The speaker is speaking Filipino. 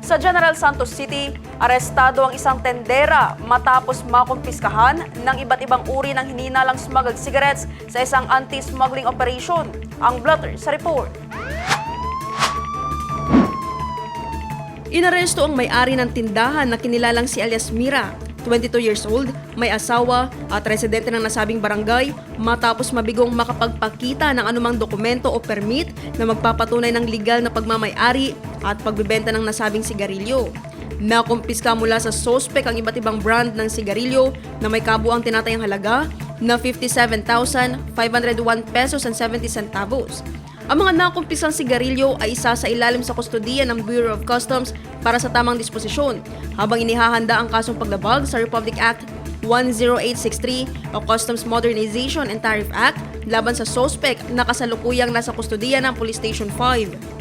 Sa General Santos City, arestado ang isang tendera matapos makumpiskahan ng iba't ibang uri ng hininalang smuggled cigarettes sa isang anti-smuggling operation. Ang blotter sa report. Inaresto ang may-ari ng tindahan na kinilalang si alias Mira, 22 years old, may asawa at residente ng nasabing barangay matapos mabigong makapagpakita ng anumang dokumento o permit na magpapatunay ng legal na pagmamay-ari at pagbebenta ng nasabing sigarilyo. Nakumpiska mula sa sospek ang iba't ibang brand ng sigarilyo na may kabuang tinatayang halaga na 57,501 pesos and 70 centavos. Ang mga nakumpiskang sigarilyo ay isa sa ilalim sa kustodiya ng Bureau of Customs para sa tamang disposisyon, habang inihahanda ang kasong paglabag sa Republic Act 10863 o Customs Modernization and Tariff Act laban sa sospek na kasalukuyang nasa kustodiya ng Police Station 5.